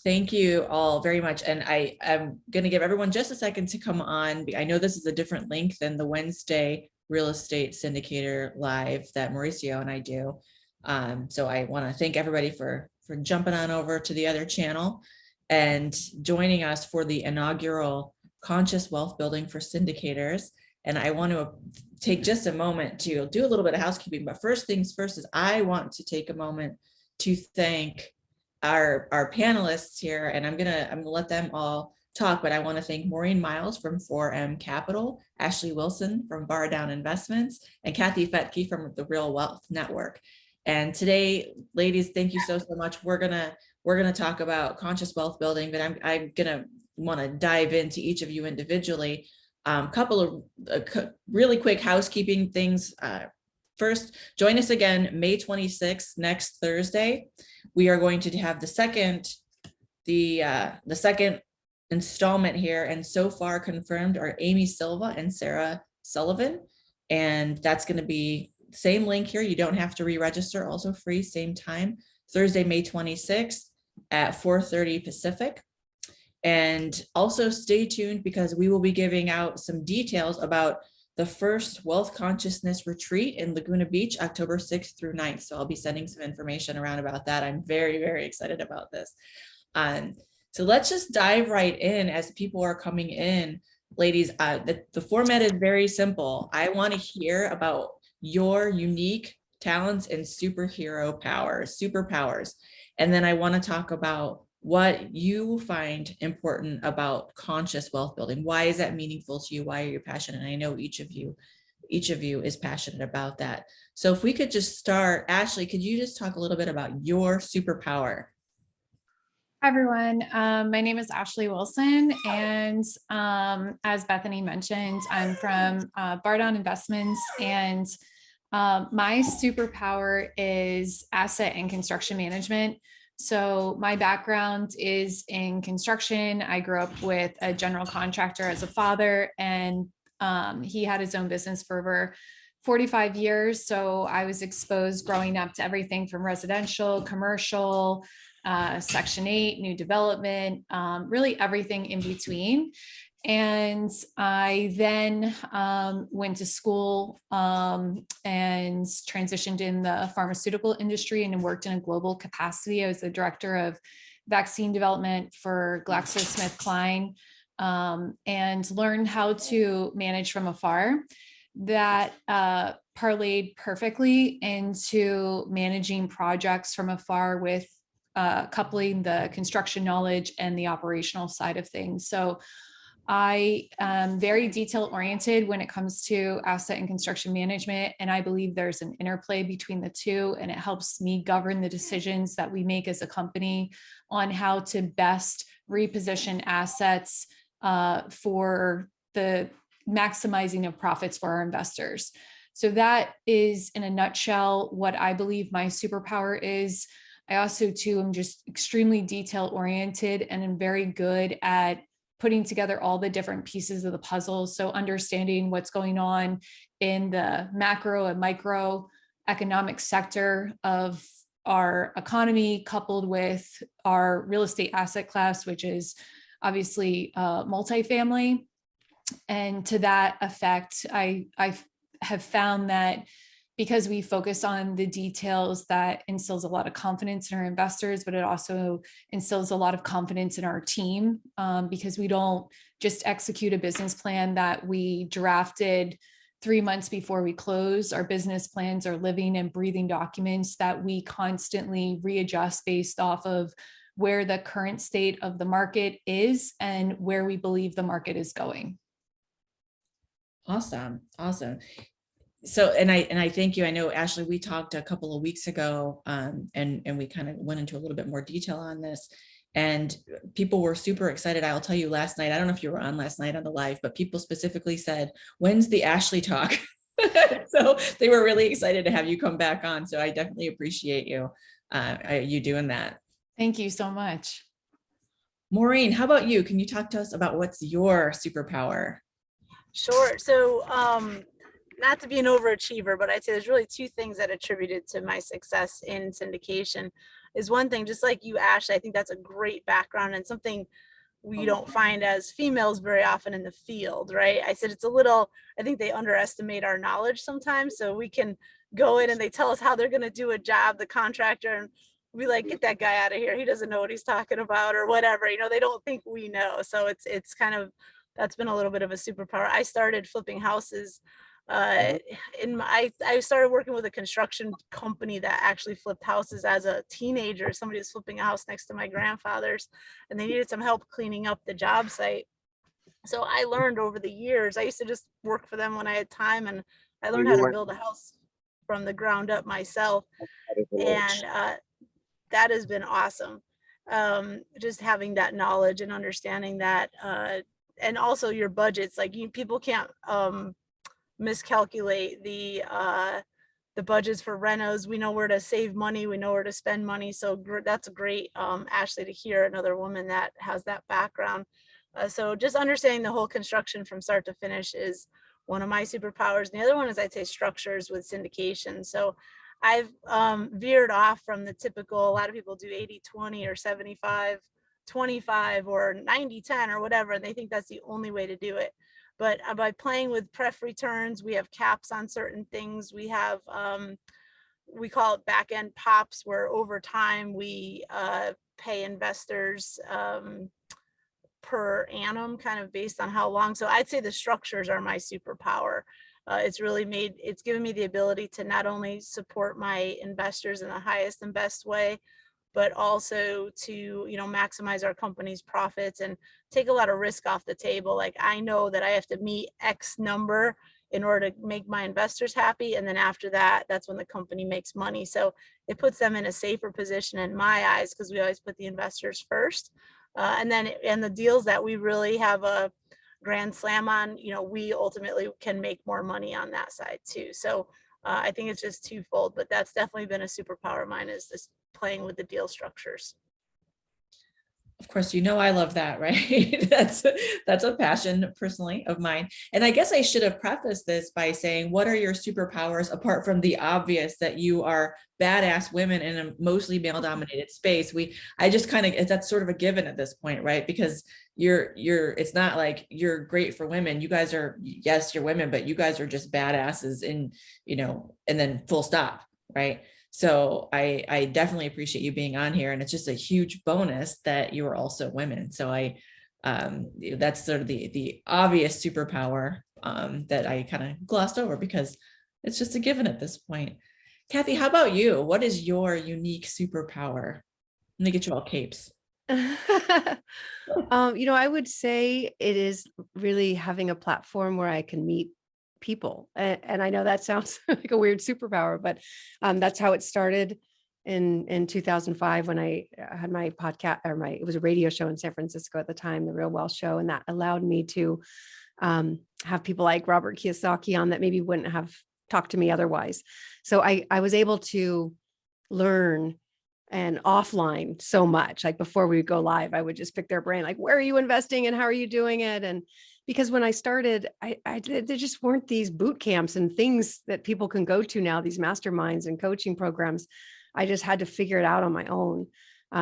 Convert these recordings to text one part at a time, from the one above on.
Thank you all very much. And I am going to give everyone just a second to come on. I know this is a different link than the Wednesday Real Estate Syndicator Live that Mauricio and I do. So I want to thank everybody for jumping on over to the other channel and joining us for the inaugural Conscious Wealth Building for Syndicators. And I want to take just a moment to do a little bit of housekeeping. But first things first is I want to take a moment to thank our panelists here, and I'm gonna let them all talk, but I want to thank Maureen Miles from 4M Capital, Ashley Wilson from Bar Down Investments, and Kathy Fettke from the Real Wealth Network. And today, ladies, thank you so much. We're gonna talk about conscious wealth building, but I'm gonna want to dive into each of you individually. Couple of really quick housekeeping things. First, join us again May 26th, next Thursday. We are going to have the second installment here, and so far confirmed are Amy Silva and Sarah Sullivan, and that's going to be same link here. You don't have to re-register, also free, same time, Thursday, May 26th at 4:30 Pacific. And also stay tuned because we will be giving out some details about the first Wealth Consciousness Retreat in Laguna Beach, October 6th through 9th. So I'll be sending some information around about that. I'm very, very excited about this. So let's just dive right in as people are coming in. Ladies, the format is very simple. I want to hear about your unique talents and superpowers. And then I want to talk about what you find important about conscious wealth building. Why is that meaningful to you? Why are you passionate? And I know each of you is passionate about that. So if we could just start, Ashley, could you just talk a little bit about your superpower? Hi, everyone. My name is Ashley Wilson, and as Bethany mentioned, I'm from Bar Down Investments, and my superpower is asset and construction management. So my background is in construction. I grew up with a general contractor as a father, and he had his own business for over 45 years. So I was exposed growing up to everything from residential, commercial, Section 8, new development, really everything in between. And I then went to school and transitioned in the pharmaceutical industry and worked in a global capacity. I was the director of vaccine development for GlaxoSmithKline, and learned how to manage from afar. That parlayed perfectly into managing projects from afar with coupling the construction knowledge and the operational side of things. So I am very detail oriented when it comes to asset and construction management. And I believe there's an interplay between the two, and it helps me govern the decisions that we make as a company on how to best reposition assets for the maximizing of profits for our investors. So that is, in a nutshell, what I believe my superpower is. I also too am just extremely detail oriented, and I'm very good at putting together all the different pieces of the puzzle. So understanding what's going on in the macro and micro economic sector of our economy, coupled with our real estate asset class, which is obviously multifamily. And to that effect, I have found that because we focus on the details, that instills a lot of confidence in our investors, but it also instills a lot of confidence in our team, because we don't just execute a business plan that we drafted 3 months before we close. Our business plans are living and breathing documents that we constantly readjust based off of where the current state of the market is and where we believe the market is going. Awesome. So, and I thank you. I know, Ashley, we talked a couple of weeks ago, and we kind of went into a little bit more detail on this, and people were super excited. I'll tell you, last night, I don't know if you were on last night on the live, but people specifically said, when's the Ashley talk? So they were really excited to have you come back on. So I definitely appreciate you doing that. Thank you so much. Maureen, how about you? Can you talk to us about what's your superpower? Sure. So, not to be an overachiever, but I'd say there's really two things that attributed to my success in syndication. is one thing, just like you, Ashley. I think that's a great background and something we don't find as females very often in the field, right? I said it's a little, I think they underestimate our knowledge sometimes. So we can go in and they tell us how they're going to do a job, the contractor, and we like, get that guy out of here. He doesn't know what he's talking about or whatever, you know, they don't think we know. So it's kind of, that's been a little bit of a superpower. I started flipping houses I started working with a construction company that actually flipped houses as a teenager. Somebody was flipping a house next to my grandfather's and they needed some help cleaning up the job site. So I learned over the years, I used to just work for them when I had time, and I learned how to build a house from the ground up myself. And that has been awesome. Just having that knowledge and understanding that, and also your budgets, like people can't miscalculate the budgets for renos. We know where to save money, we know where to spend money. So that's a great, Ashley, to hear another woman that has that background. So just understanding the whole construction from start to finish is one of my superpowers. And the other one is, I'd say, structures with syndication. So I've veered off from the typical, a lot of people do 80-20 or 75-25 or 90-10 or whatever, and they think that's the only way to do it. But by playing with pref returns, we have caps on certain things. We have, we call it back end pops, where over time we pay investors per annum, kind of based on how long. So I'd say the structures are my superpower. It's given me the ability to not only support my investors in the highest and best way, but also to, maximize our company's profits and take a lot of risk off the table. Like, I know that I have to meet X number in order to make my investors happy. And then after that, that's when the company makes money. So it puts them in a safer position in my eyes, because we always put the investors first. And the deals that we really have a grand slam on, we ultimately can make more money on that side too. So I think it's just twofold, but that's definitely been a superpower of mine, is this playing with the deal structures. Of course, I love that, right? That's a passion personally of mine. And I guess I should have prefaced this by saying, what are your superpowers apart from the obvious that you are badass women in a mostly male dominated space? That's sort of a given at this point, right? Because it's not like you're great for women. You guys are, yes, you're women, but you guys are just badasses and then full stop, right? So I definitely appreciate you being on here, and it's just a huge bonus that you are also women. So that's sort of the obvious superpower that I kind of glossed over, because it's just a given at this point. Kathy, how about you? What is your unique superpower? Let me get you all capes. I would say it is really having a platform where I can meet people. And I know that sounds like a weird superpower, but that's how it started in 2005 when I had my podcast, it was a radio show in San Francisco at the time, The Real Wealth Show. And that allowed me to have people like Robert Kiyosaki on that maybe wouldn't have talked to me otherwise. So I was able to learn and offline so much. Like, before we would go live, I would just pick their brain, like, where are you investing and how are you doing it? And because when I started, there just weren't these boot camps and things that people can go to now, these masterminds and coaching programs. I just had to figure it out on my own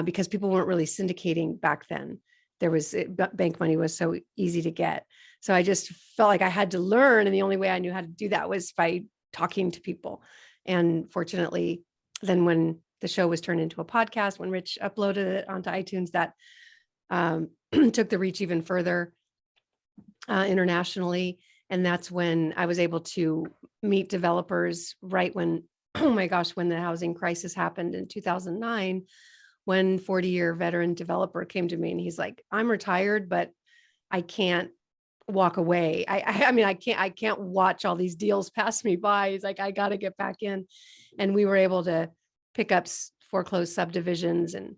because people weren't really syndicating back then. Bank money was so easy to get. So I just felt like I had to learn. And the only way I knew how to do that was by talking to people. And fortunately, then when the show was turned into a podcast, when Rich uploaded it onto iTunes, that took the reach even further internationally. And that's when I was able to meet developers right when, oh my gosh, when the housing crisis happened in 2009, when 40-year veteran developer came to me and he's like, I'm retired, but I can't walk away. I can't watch all these deals pass me by. He's like, I got to get back in. And we were able to pick up foreclosed subdivisions and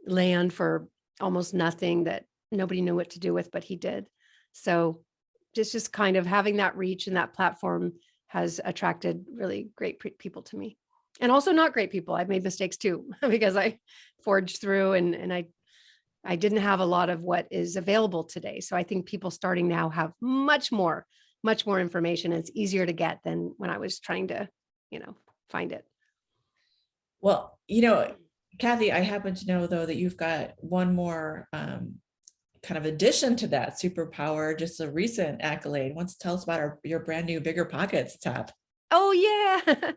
land for almost nothing that nobody knew what to do with, but he did. So just kind of having that reach and that platform has attracted really great people to me, and also not great people. I've made mistakes too, because I forged through and I didn't have a lot of what is available today. So I think people starting now have much more information. It's easier to get than when I was trying to, find it. Well, Kathy, I happen to know though that you've got one more kind of addition to that superpower, just a recent accolade. Wants to tell us about your brand new Bigger Pockets tab. Oh yeah.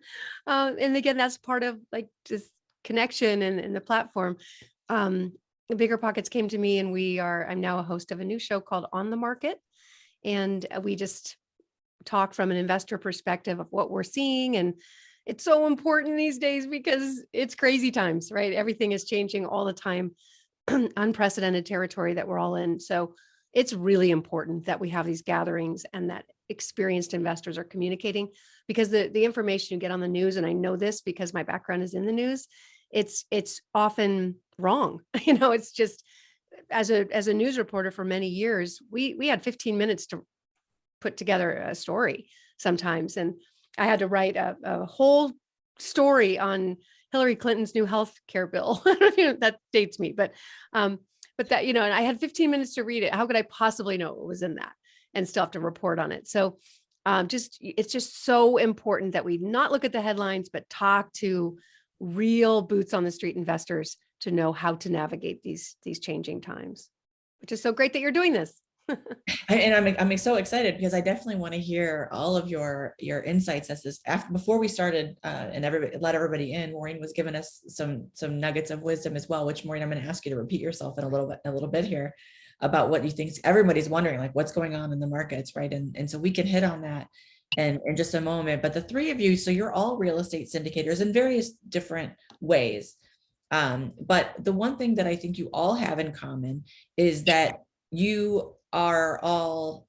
And again, that's part of like just connection and the platform. The Bigger Pockets came to me, and I'm now a host of a new show called On the Market. And we just talk from an investor perspective of what we're seeing. And it's so important these days because it's crazy times, right? Everything is changing all the time, unprecedented territory that we're all in. So it's really important that we have these gatherings and that experienced investors are communicating, because the information you get on the news, and I know this because my background is in the news, it's often wrong. It's just, as a news reporter for many years, we had 15 minutes to put together a story sometimes. And I had to write a whole story on Hillary Clinton's new health care bill. That dates me, but that, and I had 15 minutes to read it. How could I possibly know what was in that and still have to report on it? So it's just so important that we not look at the headlines, but talk to real boots on the street investors to know how to navigate these changing times, which is so great that you're doing this. And I'm so excited because I definitely want to hear all of your insights as this before we started and let everybody in. Maureen was giving us some nuggets of wisdom as well, which, Maureen, I'm going to ask you to repeat yourself in a little bit here about what you think everybody's wondering, like what's going on in the markets, right? And so we can hit on that in just a moment. But the three of you, so you're all real estate syndicators in various different ways. But the one thing that I think you all have in common is that you are all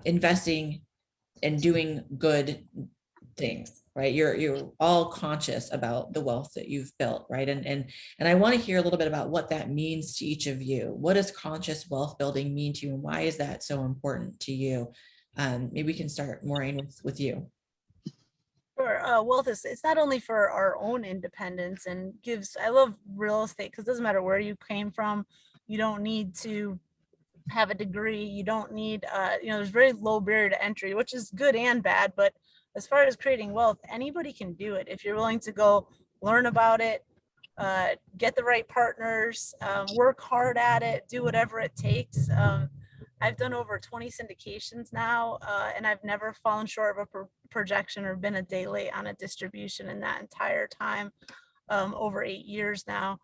investing and doing good things, right? You're all conscious about the wealth that you've built, right? And I want to hear a little bit about what that means to each of you. What does conscious wealth building mean to you, and why is that so important to you? Maybe we can start, Maureen, with you. Sure. Wealth it's not only for our own independence, and I love real estate because it doesn't matter where you came from. You don't need to have a degree. You don't need, there's very low barrier to entry, which is good and bad. But as far as creating wealth, anybody can do it if you're willing to go learn about it, get the right partners, work hard at it, do whatever it takes. I've done over 20 syndications now, and I've never fallen short of a projection or been a day late on a distribution in that entire time, over 8 years now.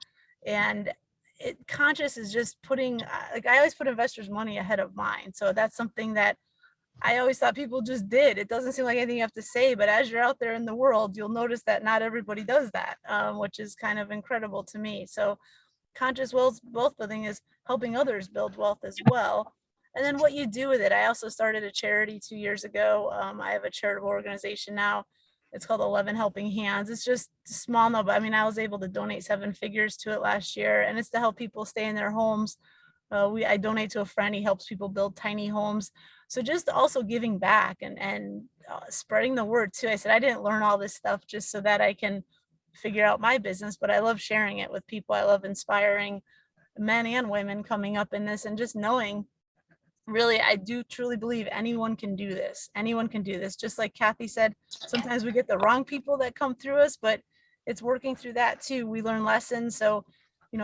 And conscious is just putting, like, I always put investors' money ahead of mine. So that's something that I always thought people just did. It doesn't seem like anything you have to say, but as you're out there in the world, you'll notice that not everybody does that, which is kind of incredible to me. So conscious wealth building is helping others build wealth as well. And then what you do with it. I also started a charity 2 years ago. I have a charitable organization now. It's called 11 Helping Hands. It's just small, no, but I mean, I was able to donate 7 figures to it last year, and it's to help people stay in their homes. I donate to a friend. He helps people build tiny homes. So just also giving back and spreading the word too. I said, I didn't learn all this stuff just so that I can figure out my business, but I love sharing it with people. I love inspiring men and women coming up in this, and just knowing, really, I do truly believe anyone can do this. Anyone can do this. Just like Kathy said, sometimes we get the wrong people that come through us, but it's working through that too. We learn lessons. So,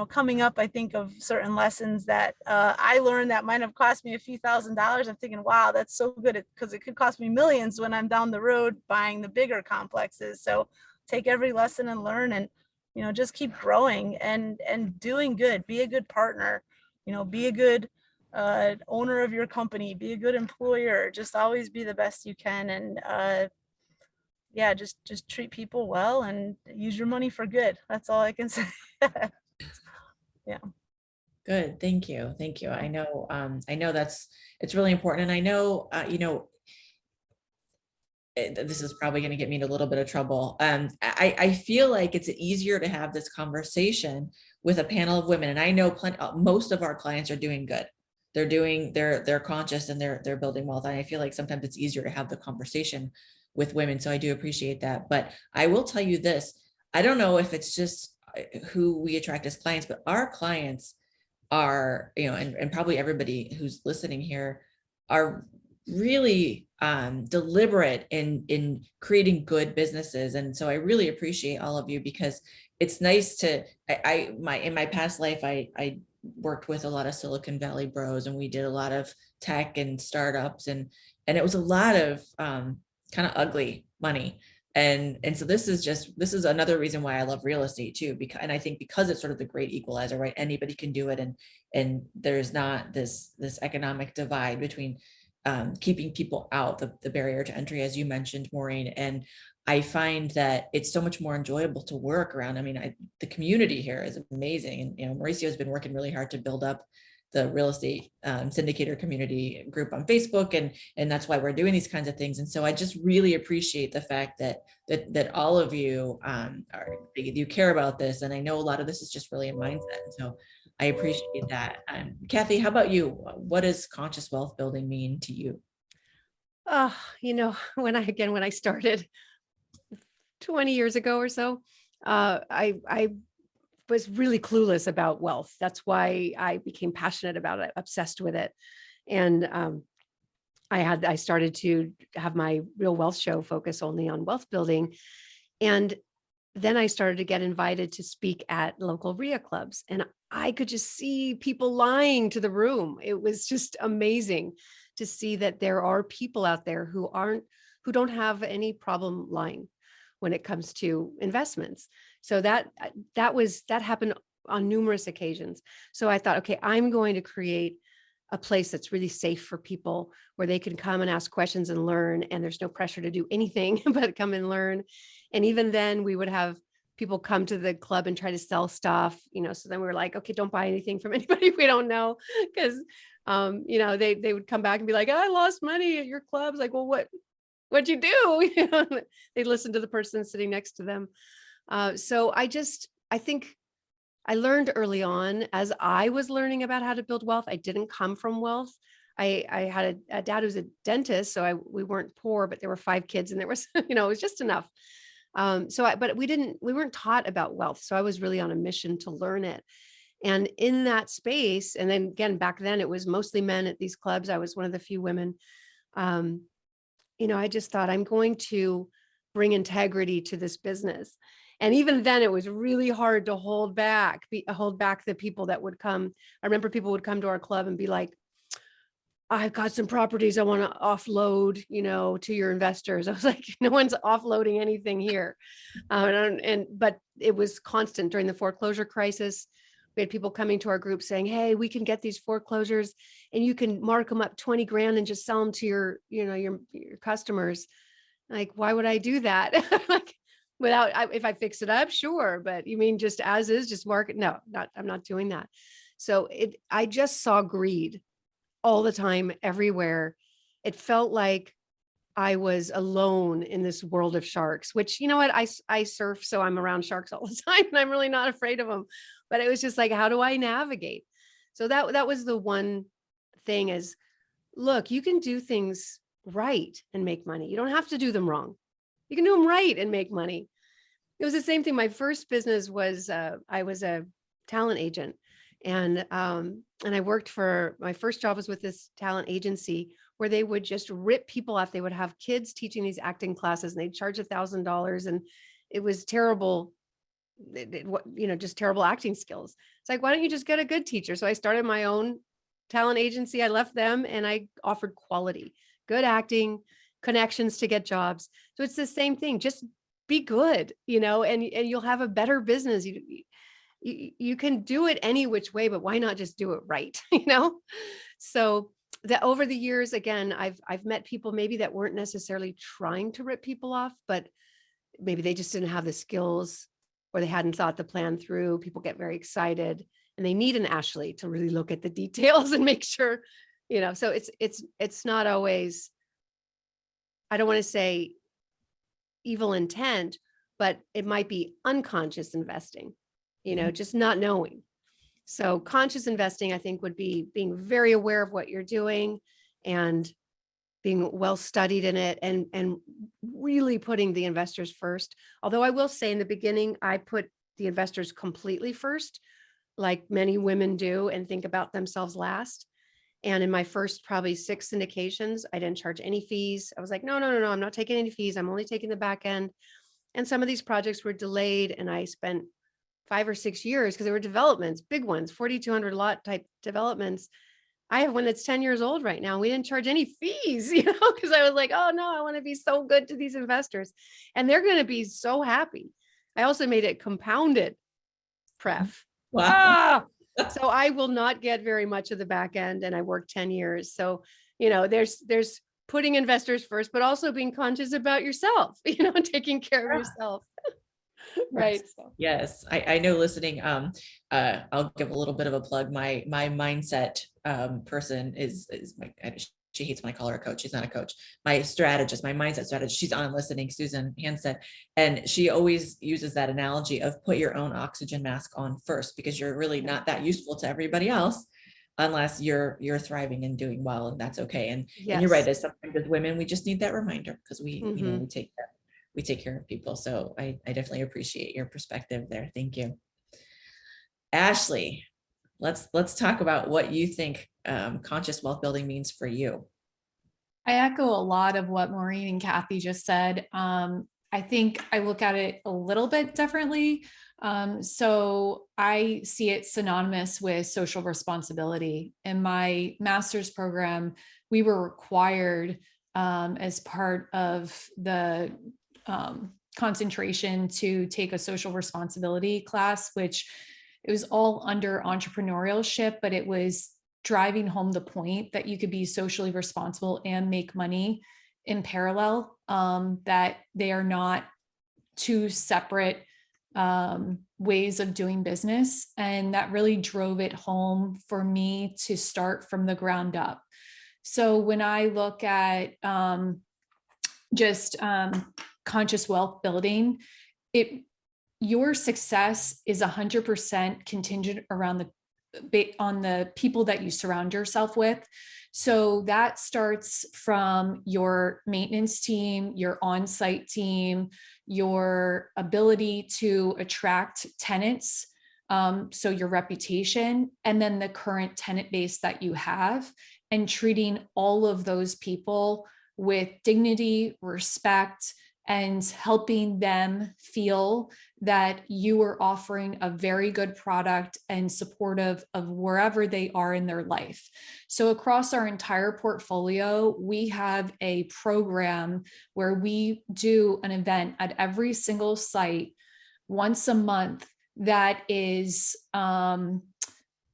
coming up, I think of certain lessons that I learned that might have cost me a few $1,000s. I'm thinking, wow, that's so good, because it could cost me millions when I'm down the road buying the bigger complexes. So take every lesson and learn, and, just keep growing and doing good. Be a good partner, be a good owner of your company, be a good employer, just always be the best you can. And yeah, just treat people well and use your money for good. That's all I can say. Yeah. Good. Thank you. I know it's really important. And I know, this is probably going to get me in a little bit of trouble. I feel like it's easier to have this conversation with a panel of women. And I know most of our clients are doing good. They're conscious, and they're building wealth. And I feel like sometimes it's easier to have the conversation with women. So I do appreciate that. But I will tell you this, I don't know if it's just who we attract as clients, but our clients are, and probably everybody who's listening here are really deliberate in creating good businesses. And so I really appreciate all of you, because it's nice to, in my past life, I worked with a lot of Silicon Valley bros, and we did a lot of tech and startups, and it was a lot of kind of ugly money. And so this is another reason why I love real estate too, because, and I think because it's sort of the great equalizer, right? Anybody can do it, and there's not this economic divide between keeping people out, the barrier to entry, as you mentioned, Maureen. And I find that it's so much more enjoyable to work around. I mean, the community here is amazing. And, Mauricio has been working really hard to build up the real estate syndicator community group on Facebook. And that's why we're doing these kinds of things. And so I just really appreciate the fact that all of you you care about this. And I know a lot of this is just really a mindset. And so I appreciate that. Kathy, how about you? What does conscious wealth building mean to you? When I started 20 years ago or so, I was really clueless about wealth. That's why I became passionate about it, obsessed with it. And I started to have my Real Wealth Show focus only on wealth building. And then I started to get invited to speak at local RIA clubs, and I could just see people lying to the room. It was just amazing to see that there are people out there who don't have any problem lying when it comes to investments. So that happened on numerous occasions. So I thought, okay, I'm going to create a place that's really safe for people, where they can come and ask questions and learn, and there's no pressure to do anything but come and learn. And even then we would have people come to the club and try to sell stuff, so then we were like, okay, don't buy anything from anybody we don't know. Because, they would come back and be like, I lost money at your clubs. Like, well, what'd you do? They listen to the person sitting next to them. So I think I learned early on, as I was learning about how to build wealth. I didn't come from wealth. I had a dad who's a dentist, so we weren't poor, but there were 5 kids, and there was, it was just enough. But we weren't taught about wealth. So I was really on a mission to learn it. And in that space, and then again, back then it was mostly men at these clubs. I was one of the few women. I just thought, I'm going to bring integrity to this business. And even then it was really hard to hold back the people that would come. I remember people would come to our club and be like, I've got some properties I want to offload, to your investors. I was like, no one's offloading anything here. But it was constant during the foreclosure crisis. We had people coming to our group saying, hey, we can get these foreclosures and you can mark them up 20 grand and just sell them to your customers. Like, why would I do that? Like, if I fix it up, sure. But you mean just as is, just market? No, I'm not doing that. So I just saw greed all the time, everywhere. It felt like I was alone in this world of sharks, which, you know what, I surf, so I'm around sharks all the time, and I'm really not afraid of them. But it was just like, how do I navigate? So that was the one thing is, look, you can do things right and make money. You don't have to do them wrong. You can do them right and make money. It was the same thing. My first business was, I was a talent agent. And I worked for, my first job was with this talent agency where they would just rip people off. They would have kids teaching these acting classes, and they'd charge $1,000, and it was terrible, just terrible acting skills. It's like, why don't you just get a good teacher? So I started my own talent agency. I left them and I offered quality, good acting, connections to get jobs. So it's the same thing. Just be good, and you'll have a better business. You can do it any which way, but why not just do it right? So that over the years, again, I've met people maybe that weren't necessarily trying to rip people off, but maybe they just didn't have the skills, or they hadn't thought the plan through. People get very excited and they need an Ashley to really look at the details and make sure, so it's not always, I don't want to say evil intent, but it might be unconscious investing, just not knowing. So conscious investing, I think, would be being very aware of what you're doing and being well studied in it, and really putting the investors first. Although I will say in the beginning, I put the investors completely first, like many women do, and think about themselves last. And in my first probably 6 syndications, I didn't charge any fees. I was like, no, I'm not taking any fees. I'm only taking the back end. And some of these projects were delayed, and I spent 5 or 6 years because they were developments, big ones, 4,200 lot type developments. I have one that's 10 years old right now. We didn't charge any fees, because I was like, oh no, I want to be so good to these investors. And they're going to be so happy. I also made it compounded pref. Wow. So I will not get very much of the back end, and I worked 10 years. So, there's putting investors first, but also being conscious about yourself, taking care of yourself. Right. So. Yes, I know listening, I'll give a little bit of a plug. My mindset person is my, she hates when I call her a coach. She's not a coach. My strategist, my mindset strategist, she's on listening, Susan Hansen. And she always uses that analogy of put your own oxygen mask on first, because you're really not that useful to everybody else unless you're thriving and doing well, and that's okay. And you're right, as sometimes as women, we just need that reminder, because we we take care of people. So I definitely appreciate your perspective there. Thank you. Ashley, let's talk about what you think conscious wealth building means for you. I echo a lot of what Maureen and Kathy just said. I think I look at it a little bit differently. So I see it synonymous with social responsibility. In my master's program, we were required as part of the concentration to take a social responsibility class, which it was all under entrepreneurship, but it was driving home the point that you could be socially responsible and make money in parallel, that they are not two separate ways of doing business. And that really drove it home for me to start from the ground up. So when I look at conscious wealth building, your success is 100% contingent around on the people that you surround yourself with. So that starts from your maintenance team, your on-site team, your ability to attract tenants, so your reputation, and then the current tenant base that you have, and treating all of those people with dignity, respect, and helping them feel that you are offering a very good product and supportive of wherever they are in their life. So across our entire portfolio, we have a program where we do an event at every single site once a month that is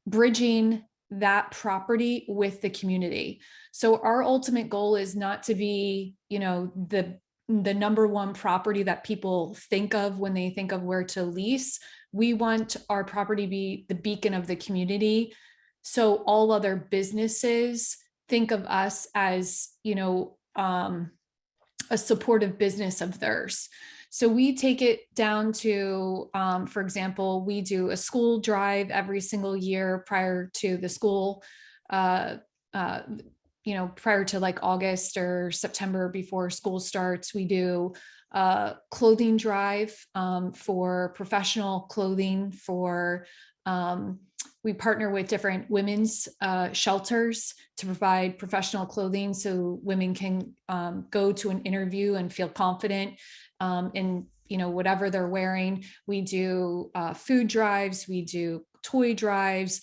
bridging that property with the community. So our ultimate goal is not to be, the number one property that people think of when they think of where to lease. We want our property to be the beacon of the community. So all other businesses think of us as, a supportive business of theirs. So we take it down to, for example, we do a school drive every single year prior to the school, prior to like August or September before school starts. We do a clothing drive for professional clothing we partner with different women's shelters to provide professional clothing so women can go to an interview and feel confident in whatever they're wearing. We do food drives, we do toy drives,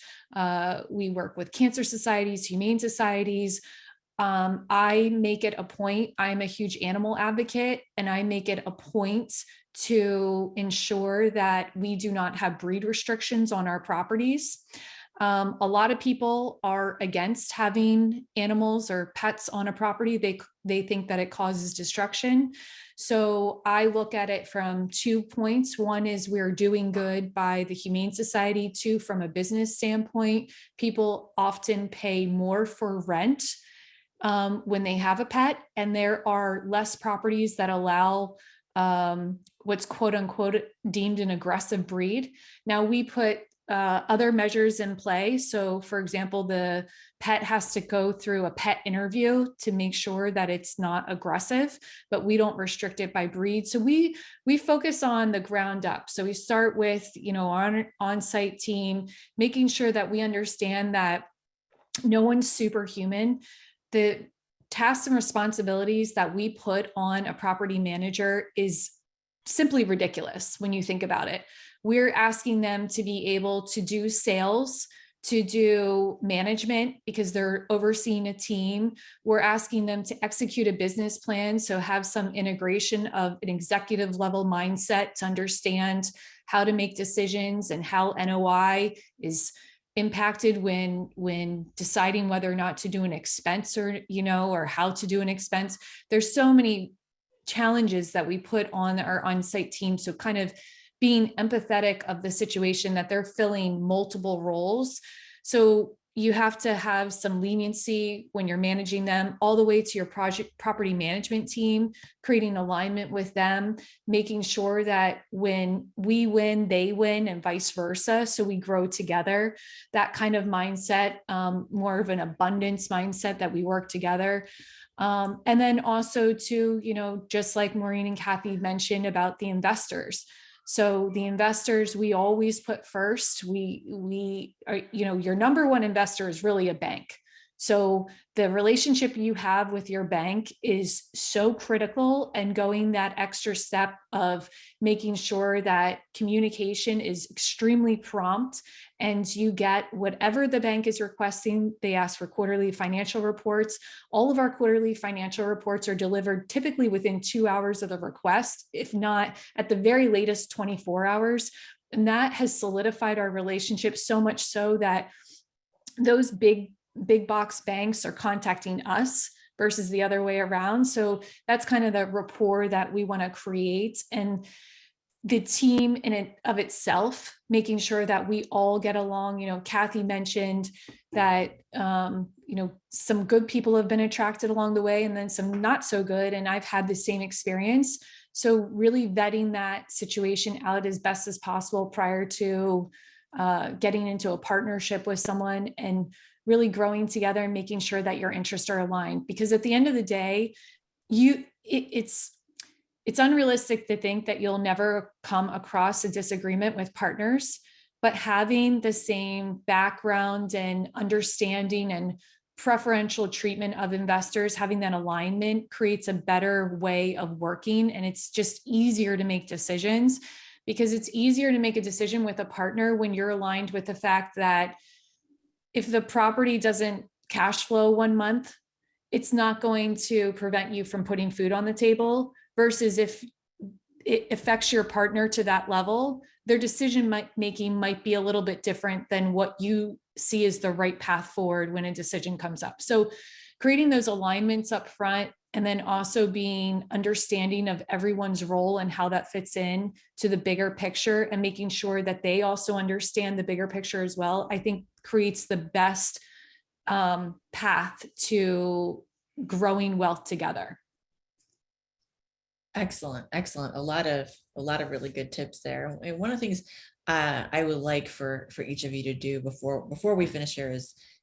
we work with cancer societies, humane societies. I make it a point, I'm a huge animal advocate, and I make it a point to ensure that we do not have breed restrictions on our properties. A lot of people are against having animals or pets on a property. They think that it causes destruction. So I look at it from 2 points. One is we're doing good by the Humane Society. Two, from a business standpoint, people often pay more for rent when they have a pet, and there are less properties that allow what's quote unquote deemed an aggressive breed. Now we put other measures in play. So for example, the pet has to go through a pet interview to make sure that it's not aggressive, but we don't restrict it by breed. So we focus on the ground up. So we start with, our on-site team, making sure that we understand that no one's superhuman. The tasks and responsibilities that we put on a property manager is simply ridiculous when you think about it. We're asking them to be able to do sales, to do management because they're overseeing a team. We're asking them to execute a business plan, so have some integration of an executive level mindset to understand how to make decisions and how NOI is impacted when deciding whether or not to do an expense or, or how to do an expense. There's so many challenges that we put on our on-site team. So kind of being empathetic of the situation that they're filling multiple roles. So you have to have some leniency when you're managing them, all the way to your property management team, creating alignment with them, making sure that when we win, they win, and vice versa. So we grow together. That kind of mindset, more of an abundance mindset, that we work together. And then also to, just like Maureen and Kathy mentioned about the investors. So the investors, we always put first. We are, your number one investor is really a bank. So the relationship you have with your bank is so critical, and going that extra step of making sure that communication is extremely prompt and you get whatever the bank is requesting. They ask for quarterly financial reports. All of our quarterly financial reports are delivered typically within 2 hours of the request, if not at the very latest 24 hours. And that has solidified our relationship so much so that those big box banks are contacting us versus the other way around. So that's kind of the rapport that we want to create. And the team in and of itself, making sure that we all get along. Kathy mentioned that, some good people have been attracted along the way, and then some not so good. And I've had the same experience. So really vetting that situation out as best as possible prior to getting into a partnership with someone, and really growing together and making sure that your interests are aligned. Because at the end of the day, it's unrealistic to think that you'll never come across a disagreement with partners, but having the same background and understanding and preferential treatment of investors, having that alignment creates a better way of working. And it's just easier to make decisions, because it's easier to make a decision with a partner when you're aligned with the fact that if the property doesn't cash flow 1 month, it's not going to prevent you from putting food on the table, versus if it affects your partner to that level, their decision making might be a little bit different than what you see as the right path forward when a decision comes up. So creating those alignments up front, and then also being understanding of everyone's role and how that fits in to the bigger picture, and making sure that they also understand the bigger picture as well, I think creates the best path to growing wealth together. Excellent. A lot of really good tips there. And one of the things I would like for each of you to do before we finish here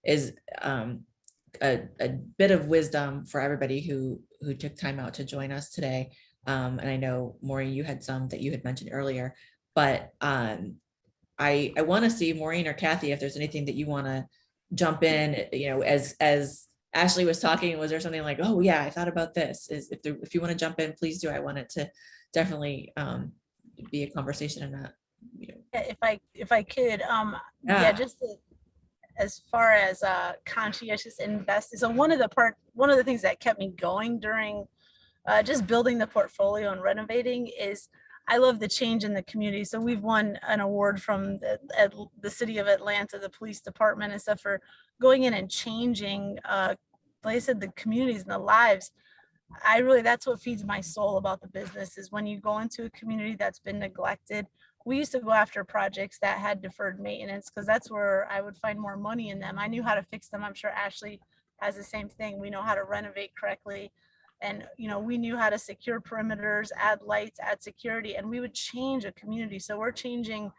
is a bit of wisdom for everybody who took time out to join us today. And I know, Maureen, you had some that you had mentioned earlier, but I want to see, Maureen or Kathy, if there's anything that you want to jump in, as Ashley was talking, was there something like, oh yeah, I thought about this? If you want to jump in, please do. I want it to definitely be a conversation and not, If I could, just as far as conscientious investing. So one of the things that kept me going during just building the portfolio and renovating is I love the change in the community. So we've won an award from the city of Atlanta, the police department and stuff, for going in and changing, like I said, the communities and the lives. That's what feeds my soul about the business, is when you go into a community that's been neglected. We used to go after projects that had deferred maintenance, because that's where I would find more money in them. I knew how to fix them. I'm sure Ashley has the same thing. We know how to renovate correctly. And, we knew how to secure perimeters, add lights, add security, and we would change a community. So we're changing,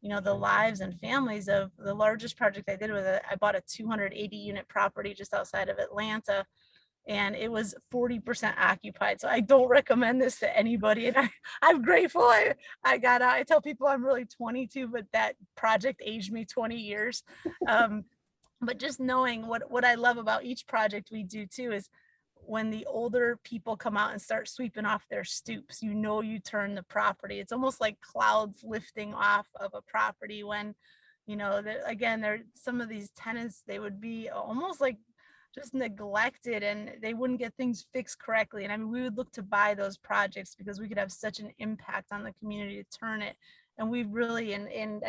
the lives and families of the largest project I did I bought a 280 unit property just outside of Atlanta, and it was 40% occupied. So I don't recommend this to anybody. And I'm grateful I got out. I tell people I'm really 22, but that project aged me 20 years. But just knowing what I love about each project we do too is when the older people come out and start sweeping off their stoops, you turn the property. It's almost like clouds lifting off of a property when, again, there some of these tenants, they would be almost like just neglected and they wouldn't get things fixed correctly. And I mean, we would look to buy those projects because we could have such an impact on the community to turn it. And we really, I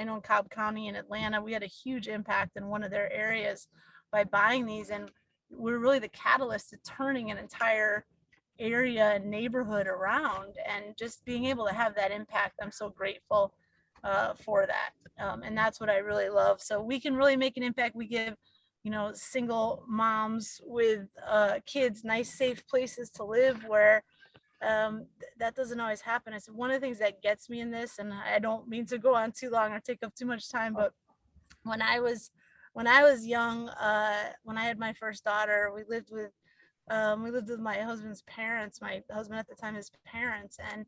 know in Cobb County and Atlanta, we had a huge impact in one of their areas by buying these. And we're really the catalyst to turning an entire area and neighborhood around, and just being able to have that impact. I'm so grateful for that. And that's what I really love. So we can really make an impact. We give, single moms with kids nice, safe places to live where that doesn't always happen. It's one of the things that gets me in this, and I don't mean to go on too long or take up too much time, but when I was young, when I had my first daughter, we lived with my husband's parents, my husband at the time, his parents, and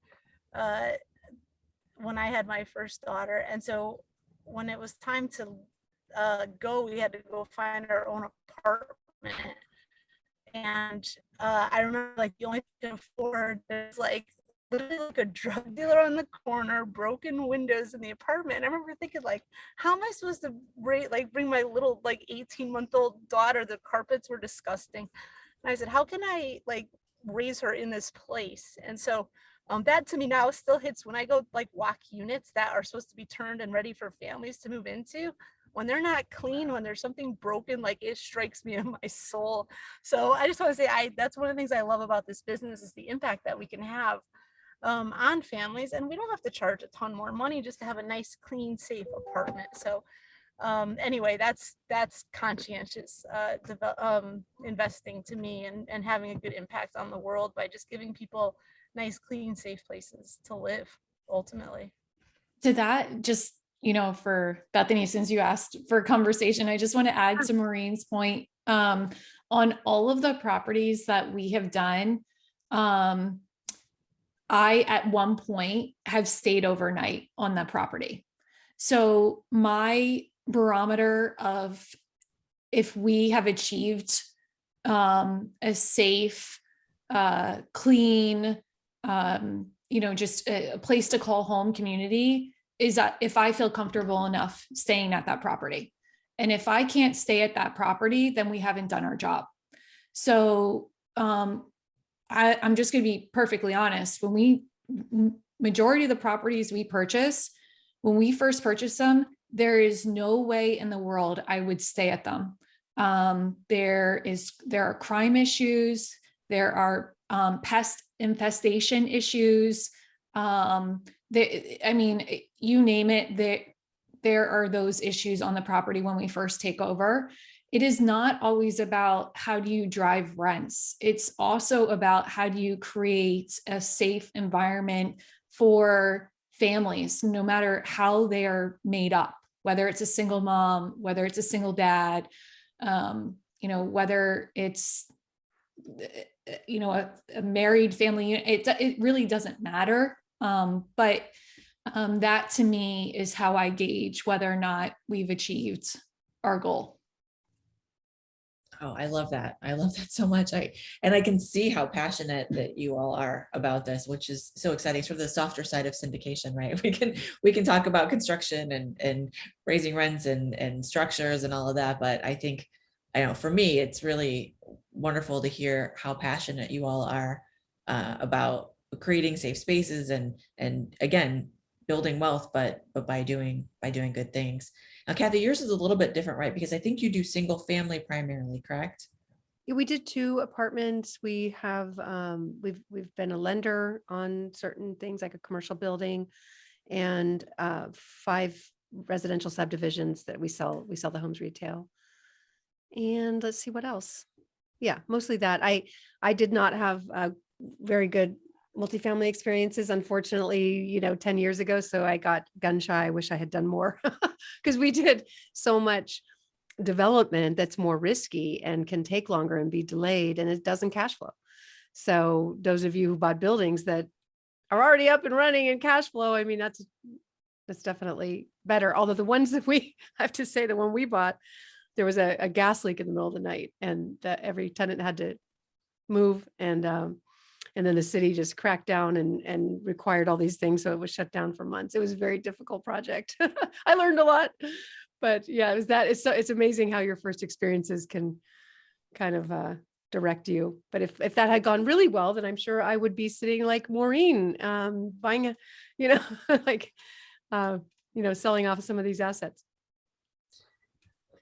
when I had my first daughter. And so when it was time to go, we had to go find our own apartment. And I remember like the only thing I could afford, there's like literally like a drug dealer on the corner, broken windows in the apartment. And I remember thinking like, how am I supposed to bring my little like 18-month-old daughter? The carpets were disgusting. And I said, how can I like raise her in this place? And so that to me now still hits when I go like walk units that are supposed to be turned and ready for families to move into. When they're not clean, when there's something broken, like it strikes me in my soul. So I just want to say, that's one of the things I love about this business is the impact that we can have on families. And we don't have to charge a ton more money just to have a nice, clean, safe apartment. So anyway, that's conscientious investing to me, and having a good impact on the world by just giving people nice, clean, safe places to live ultimately. To that, just, for Bethany, since you asked for a conversation, I just want to add to Maureen's point. On all of the properties that we have done, I, at one point, have stayed overnight on the property. So my barometer of if we have achieved a safe, clean, just a place to call home community is that if I feel comfortable enough staying at that property. And if I can't stay at that property, then we haven't done our job. So I'm just going to be perfectly honest. Majority of the properties we purchase, when we first purchased them, there is no way in the world I would stay at them. There are crime issues. There are pest infestation issues. You name it, there are those issues on the property when we first take over. It is not always about how do you drive rents. It's also about how do you create a safe environment for families, no matter how they are made up, whether it's a single mom, whether it's a single dad, whether it's a married family. It really doesn't matter. But that to me is how I gauge whether or not we've achieved our goal. Oh, I love that. I love that so much. I can see how passionate that you all are about this, which is so exciting. Sort of the softer side of syndication, right? We can talk about construction and raising rents and structures and all of that. But I think, for me, it's really wonderful to hear how passionate you all are about creating safe spaces and again, building wealth, but by doing good things. Now, Kathy, yours is a little bit different, right? Because I think you do single family primarily, correct? Yeah, we did 2 apartments. We have we've been a lender on certain things like a commercial building, and 5 residential subdivisions that we sell the homes retail. And let's see what else. Yeah, mostly that. I did not have very good multifamily experiences, unfortunately, 10 years ago. So I got gun shy. I wish I had done more because we did so much development that's more risky and can take longer and be delayed, and it doesn't cash flow. So those of you who bought buildings that are already up and running and cash flow, that's definitely better. Although the ones that I have to say, the one we bought, there was a gas leak in the middle of the night, and every tenant had to move, and then the city just cracked down and required all these things, so it was shut down for months. It was a very difficult project. I learned a lot, but yeah, it was that. It's amazing how your first experiences can kind of direct you. But if that had gone really well, then I'm sure I would be sitting like Maureen, buying a, like, selling off some of these assets.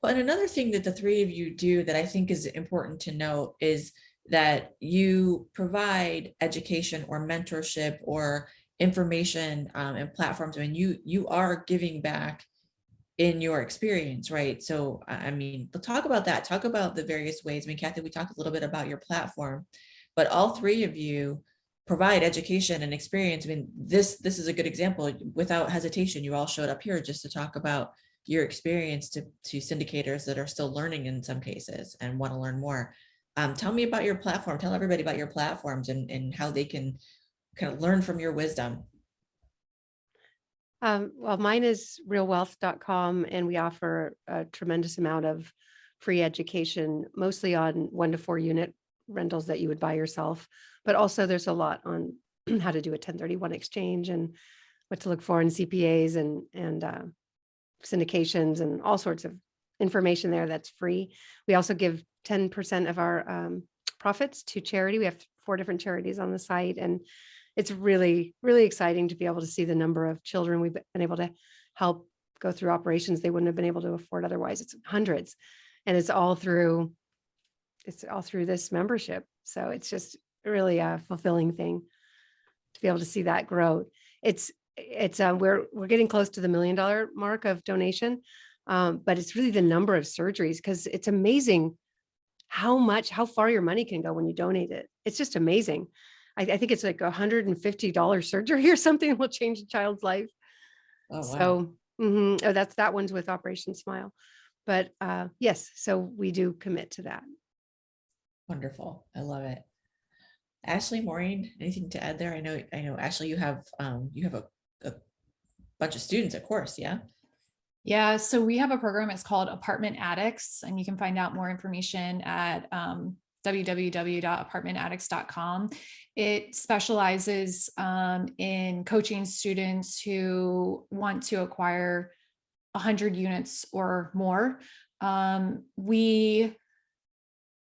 Well, and another thing that the three of you do that I think is important to note is that you provide education or mentorship or information and platforms. I mean, you are giving back in your experience, right? So, I mean, let's talk about that. Talk about the various ways. I mean, Kathy, we talked a little bit about your platform, but all three of you provide education and experience. I mean, this is a good example. Without hesitation, you all showed up here just to talk about your experience to syndicators that are still learning in some cases and want to learn more. Tell me about your platform. Tell everybody about your platforms and how they can kind of learn from your wisdom. Well, mine is realwealth.com, and we offer a tremendous amount of free education, mostly on 1 to 4 unit rentals that you would buy yourself. But also there's a lot on how to do a 1031 exchange and what to look for in CPAs and syndications and all sorts of information there that's free. We also give 10% of our profits to charity. We have 4 different charities on the site, and it's really, really exciting to be able to see the number of children we've been able to help go through operations they wouldn't have been able to afford otherwise. It's hundreds, and it's all through this membership. So it's just really a fulfilling thing to be able to see that grow. We're getting close to the $1 million mark of donation, but it's really the number of surgeries, because it's amazing how far your money can go when you donate it. It's just amazing. I think it's like $150 surgery or something will change a child's life. Oh, wow. So that one's with Operation Smile. But yes, so we do commit to that. Wonderful. I love it. Ashley, Maureen, anything to add there? I know, Ashley, you have a bunch of students, of course. Yeah. Yeah, so we have a program, it's called Apartment Addicts, and you can find out more information at www.apartmentaddicts.com. It specializes in coaching students who want to acquire 100 units or more. We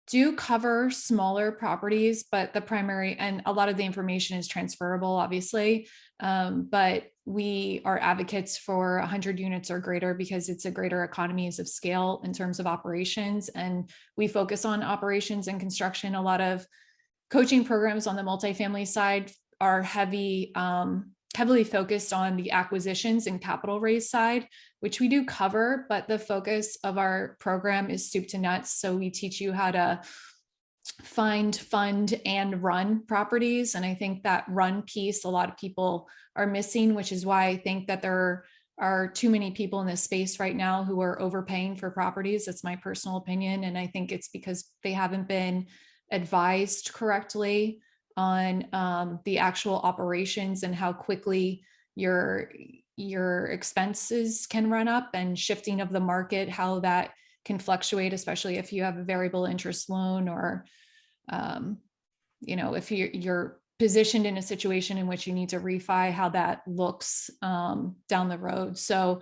do cover smaller properties, but the primary and a lot of the information is transferable, obviously. But we are advocates for 100 units or greater because it's a greater economies of scale in terms of operations. And we focus on operations and construction. A lot of coaching programs on the multifamily side are heavily focused on the acquisitions and capital raise side, which we do cover, but the focus of our program is soup to nuts. So we teach you how to find, fund, and run properties. And I think that run piece, a lot of people are missing, which is why I think that there are too many people in this space right now who are overpaying for properties. That's my personal opinion. And I think it's because they haven't been advised correctly on the actual operations and how quickly your expenses can run up, and shifting of the market, how that can fluctuate, especially if you have a variable interest loan, or if you're positioned in a situation in which you need to refi, how that looks down the road. So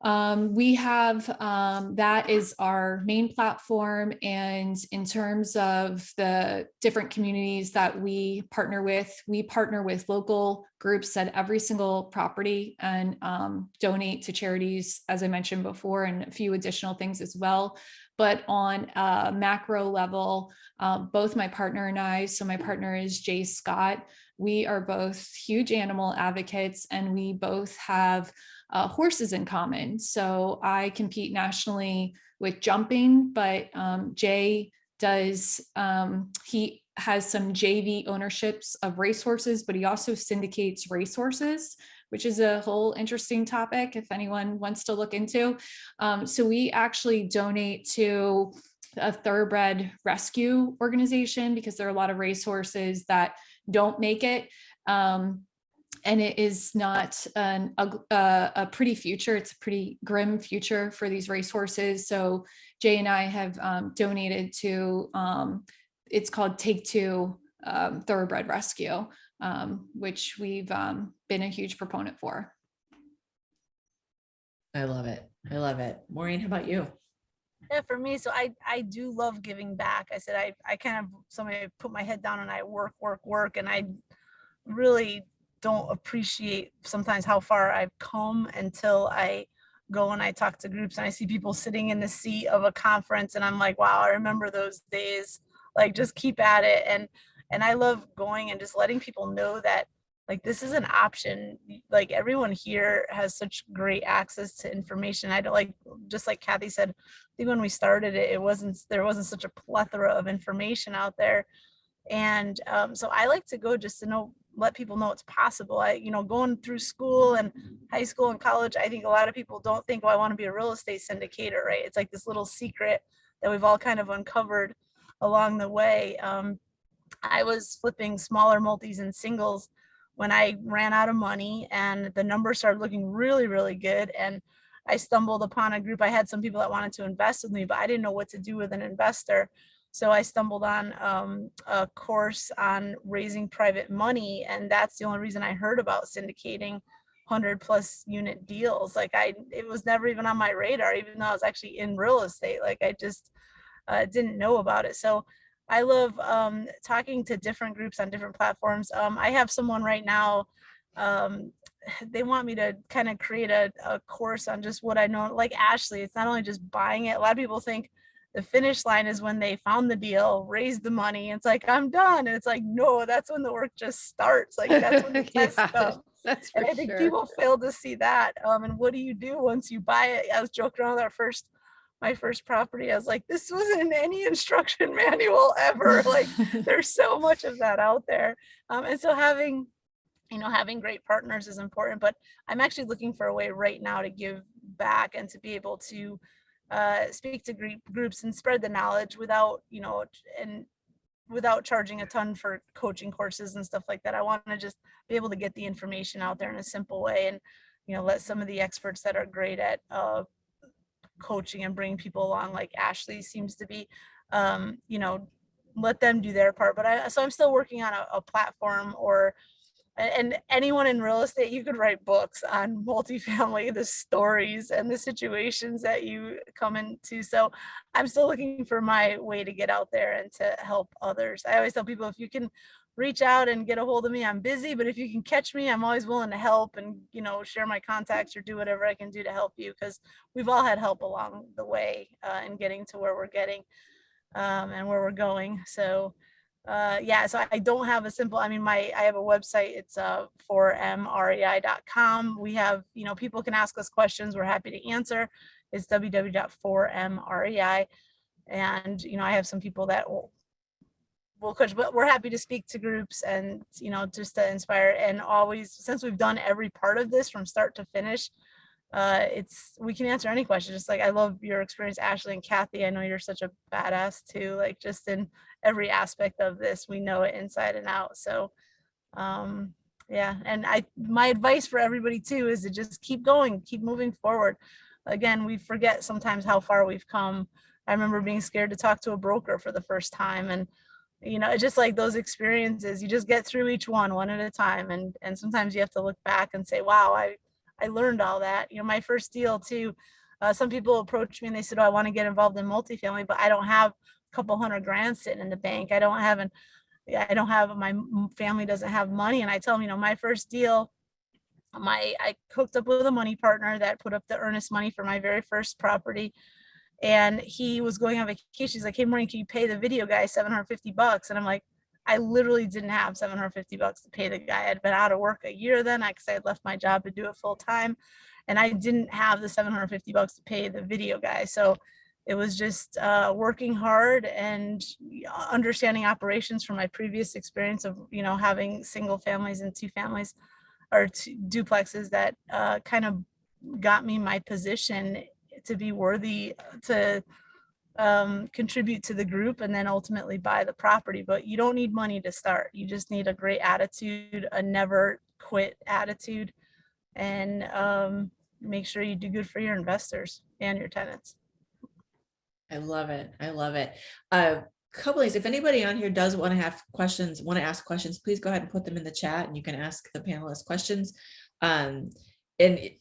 we have that is our main platform. And in terms of the different communities that we partner with local groups at every single property, and donate to charities, as I mentioned before, and a few additional things as well. But on a macro level, both my partner and I, so my partner is Jay Scott, we are both huge animal advocates, and we both have horses in common. So I compete nationally with jumping, but Jay does, he has some JV ownerships of racehorses, but he also syndicates racehorses, which is a whole interesting topic if anyone wants to look into. So we actually donate to a thoroughbred rescue organization because there are a lot of racehorses that don't make it. And it is not a pretty future. It's a pretty grim future for these racehorses. So Jay and I have donated to, it's called Take Two Thoroughbred Rescue, which we've been a huge proponent for. I love it. I love it. Maureen, how about you? Yeah, for me, so I do love giving back. I said I kind of somebody put my head down and I work, and I really don't appreciate sometimes how far I've come until I go and I talk to groups and I see people sitting in the seat of a conference and I'm like, wow, I remember those days. Like, just keep at it. And I love going and just letting people know that, like, this is an option. Like, everyone here has such great access to information. I don't, like, just like Kathy said, I think when we started it, there wasn't such a plethora of information out there. And so I like to go just to let people know it's possible. Going through school and high school and college, I think a lot of people don't think, oh, I want to be a real estate syndicator, right? It's like this little secret that we've all kind of uncovered along the way. I was flipping smaller multis and singles when I ran out of money and the numbers started looking really, really good. And I stumbled upon a group. I had some people that wanted to invest with me, but I didn't know what to do with an investor. So I stumbled on a course on raising private money. And that's the only reason I heard about syndicating 100+ unit deals. Like, it was never even on my radar, even though I was actually in real estate. Like, I just didn't know about it. So I love talking to different groups on different platforms. I have someone right now, they want me to kind of create a course on just what I know. Like Ashley, it's not only just buying it. A lot of people think the finish line is when they found the deal, raised the money. It's like, I'm done. And it's like, no, that's when the work just starts. Like, that's when the test comes. That's And for I think sure. people fail to see that. And what do you do once you buy it? I was joking around with my first property. I was like, this wasn't in any instruction manual ever. Like, there's so much of that out there. And so having great partners is important, but I'm actually looking for a way right now to give back and to be able to speak to groups and spread the knowledge without charging a ton for coaching courses and stuff like that. I want to just be able to get the information out there in a simple way and, let some of the experts that are great at coaching and bringing people along, like Ashley seems to be, let them do their part. But so I'm still working on a platform, and anyone in real estate, you could write books on multifamily, the stories and the situations that you come into. So I'm still looking for my way to get out there and to help others. I always tell people, if you can reach out and get a hold of me, I'm busy, but if you can catch me, I'm always willing to help and, share my contacts or do whatever I can do to help you, because we've all had help along the way in getting to where we're getting and where we're going. So so I don't have a simple, I have a website. It's 4mrei.com. We have, people can ask us questions. We're happy to answer. It's www.4mrei. And, I have some people that will coach, but we're happy to speak to groups and, just to inspire. And always, since we've done every part of this from start to finish, we can answer any question. Just like, I love your experience, Ashley and Kathy. I know you're such a badass too, like, just in every aspect of this, we know it inside and out. So and my advice for everybody too is to just keep going, keep moving forward. Again, we forget sometimes how far we've come. I remember being scared to talk to a broker for the first time, and it's just like those experiences, you just get through each one at a time, and sometimes you have to look back and say, wow, I learned all that. My first deal too, some people approached me and they said, oh, I want to get involved in multifamily, but I don't have a couple $100,000 sitting in the bank. My family doesn't have money. And I tell them, my first deal, I hooked up with a money partner that put up the earnest money for my very first property. And he was going on vacation. He's like, hey, Maureen, can you pay the video guy $750? And I'm like, I literally didn't have $750 to pay the guy. I'd been out of work a year then, because I had left my job to do it full time. And I didn't have the $750 to pay the video guy. So it was just working hard and understanding operations from my previous experience of, having single families and two families or two duplexes that kind of got me my position to be worthy to contribute to the group and then ultimately buy the property. But you don't need money to start. You just need a great attitude, a never quit attitude, and make sure you do good for your investors and your tenants. I love it. I love it. Couple things. If anybody on here does want to ask questions, please go ahead and put them in the chat and you can ask the panelists questions. And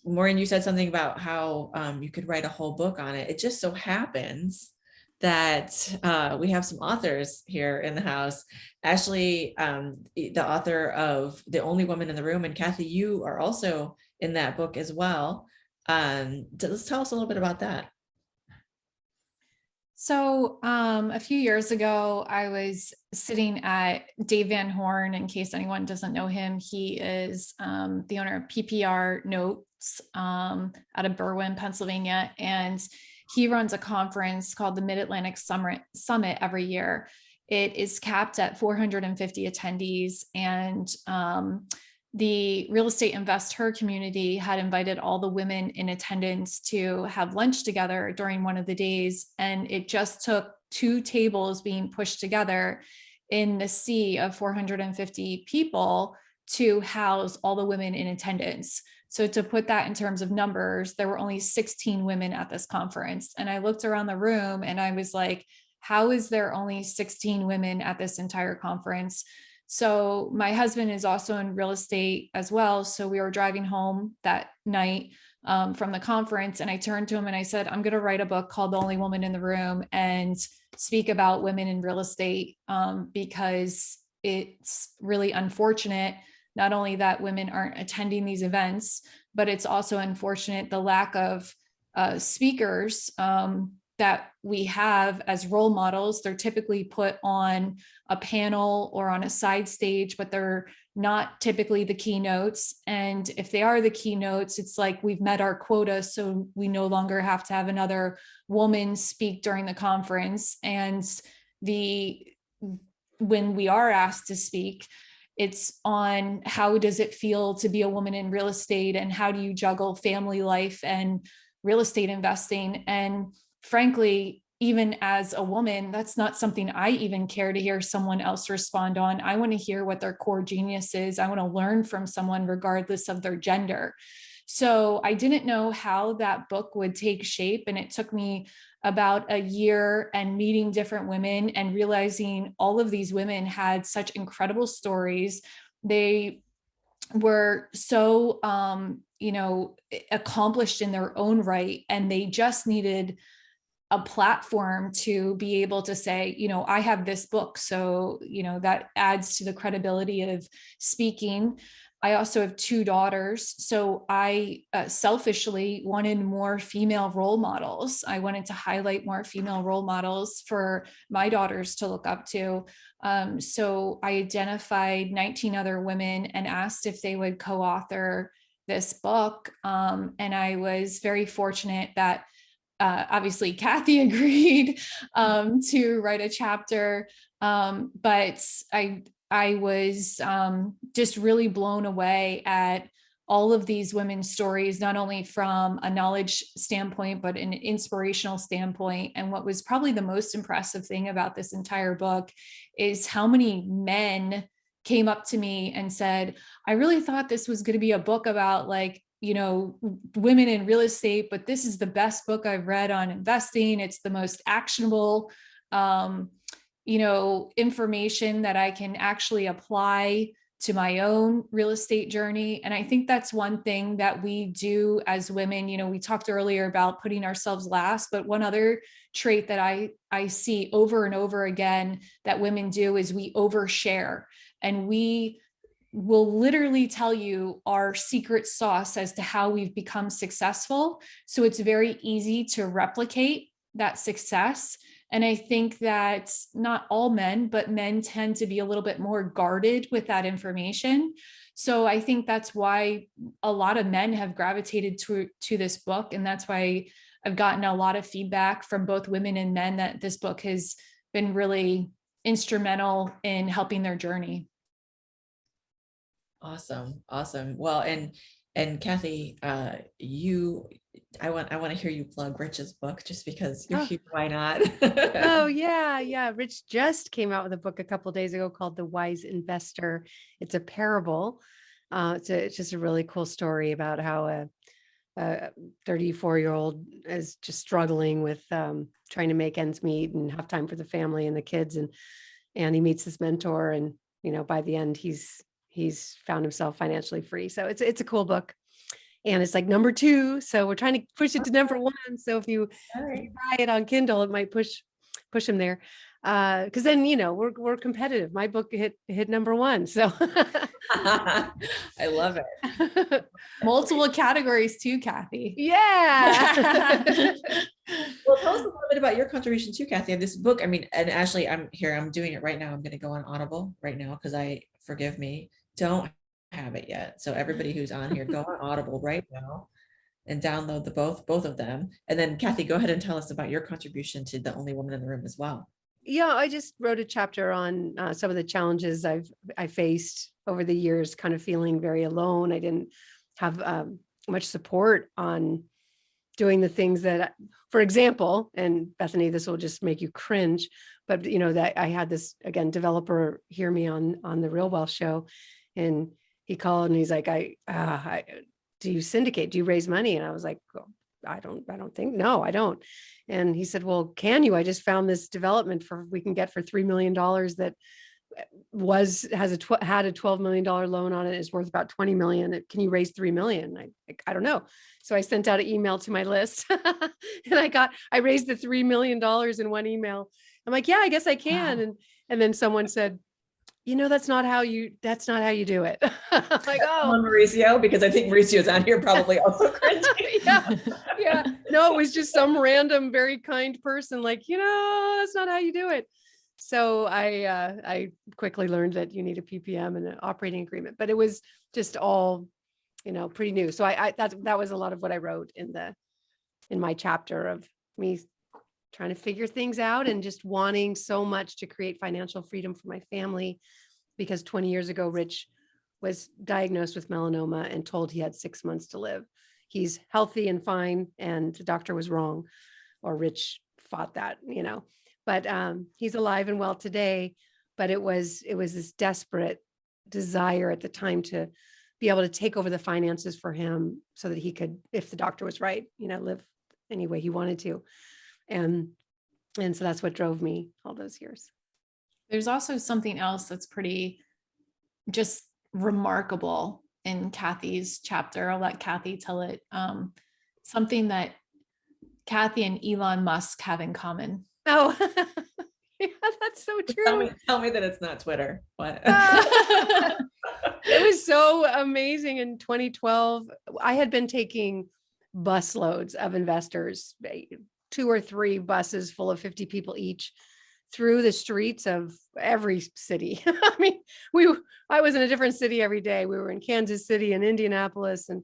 Maureen, you said something about how you could write a whole book on it. It just so happens that we have some authors here in the house. Ashley, the author of The Only Woman in the Room, and Kathy, you are also in that book as well. Let's tell us a little bit about that. So a few years ago, I was sitting at Dave Van Horn. In case anyone doesn't know him, he is the owner of PPR Notes out of Berwyn, Pennsylvania. And he runs a conference called the Mid-Atlantic Summit every year. It is capped at 450 attendees. And the real estate investor community had invited all the women in attendance to have lunch together during one of the days. And it just took 2 tables being pushed together in the sea of 450 people to house all the women in attendance. So to put that in terms of numbers, there were only 16 women at this conference. And I looked around the room and I was like, how is there only 16 women at this entire conference? So my husband is also in real estate as well. So we were driving home that night from the conference, and I turned to him and I said, I'm going to write a book called The Only Woman in the Room and speak about women in real estate because it's really unfortunate, not only that women aren't attending these events, but it's also unfortunate the lack of speakers that we have as role models. They're typically put on a panel or on a side stage, but they're not typically the keynotes. And if they are the keynotes, it's like we've met our quota, so we no longer have to have another woman speak during the conference. And when we are asked to speak, it's on how does it feel to be a woman in real estate, and how do you juggle family life and real estate investing. And frankly, even as a woman, that's not something I even care to hear someone else respond on. I want to hear what their core genius is. I want to learn from someone regardless of their gender. So I didn't know how that book would take shape. And it took me about a year and meeting different women and realizing all of these women had such incredible stories. They were so, accomplished in their own right. And they just needed a platform to be able to say, I have this book. So, that adds to the credibility of speaking. I also have 2 daughters. So I selfishly wanted more female role models. I wanted to highlight more female role models for my daughters to look up to. So I identified 19 other women and asked if they would co-author this book. And I was very fortunate that obviously Kathy agreed to write a chapter, but I was just really blown away at all of these women's stories, not only from a knowledge standpoint, but an inspirational standpoint. And what was probably the most impressive thing about this entire book is how many men came up to me and said, I really thought this was going to be a book about women in real estate, but this is the best book I've read on investing. It's the most actionable, information that I can actually apply to my own real estate journey. And I think that's one thing that we do as women. We talked earlier about putting ourselves last, but one other trait that I see over and over again that women do is we overshare, and we will literally tell you our secret sauce as to how we've become successful. So it's very easy to replicate that success. And I think that not all men, but men tend to be a little bit more guarded with that information. So I think that's why a lot of men have gravitated to this book. And that's why I've gotten a lot of feedback from both women and men that this book has been really instrumental in helping their journey. Awesome. Well, and Kathy, I want to hear you plug Rich's book just because you're here. Why not? Oh yeah. Rich just came out with a book a couple of days ago called The Wise Investor. It's a parable It's just a really cool story about how a 34-year-old is just struggling with trying to make ends meet and have time for the family and the kids. And he meets this mentor, and, by the end, he's found himself financially free. So it's a cool book. And it's like number 2. So we're trying to push it to number 1. So if you buy it on Kindle, it might push him there. Because then, we're competitive. My book hit number 1. So I love it. Multiple categories too, Kathy. Yeah. Well, tell us a little bit about your contribution to Kathy of this book. I mean, and Ashley, I'm doing it right now. I'm going to go on Audible right now because forgive me, don't have it yet. So everybody who's on here, go on Audible right now and download both of them. And then Kathy, go ahead and tell us about your contribution to The Only Woman in the Room as well. Yeah, I just wrote a chapter on some of the challenges I faced over the years, kind of feeling very alone. I didn't have much support on doing the things that, for example, and Bethany, this will just make you cringe, but that I had this, again, developer hear me on the Real Wealth show, and he called and he's like, do you syndicate? Do you raise money? And I was like, oh, I don't think, no, I don't. And he said, well, can you? I just found this development we can get for $3 million that had a $12 million loan on it, is worth about 20 million. Can you raise 3 million? I don't know. So I sent out an email to my list and I raised the $3 million in one email. I'm like, yeah, I guess I can. Wow. And then someone said, that's not how you do it. I'm like, oh, Mauricio, because I think Mauricio's on here probably also cringing. yeah. No, it was just some random, very kind person. Like, that's not how you do it. So I quickly learned that you need a PPM and an operating agreement, but it was just all, pretty new. So that was a lot of what I wrote in my chapter of me trying to figure things out and just wanting so much to create financial freedom for my family, because 20 years ago, Rich was diagnosed with melanoma and told he had 6 months to live. He's healthy and fine, and the doctor was wrong, or Rich fought that, but he's alive and well today. But it was this desperate desire at the time to be able to take over the finances for him so that he could, if the doctor was right, live any way he wanted to. And so that's what drove me all those years. There's also something else that's pretty just remarkable in Kathy's chapter. I'll let Kathy tell it. Something that Kathy and Elon Musk have in common. Oh, yeah, that's so true. Tell me that it's not Twitter. What? It was so amazing. In 2012, I had been taking busloads of investors, 2 or 3 buses full of 50 people each, through the streets of every city. I mean, I was in a different city every day. We were in Kansas City and Indianapolis and,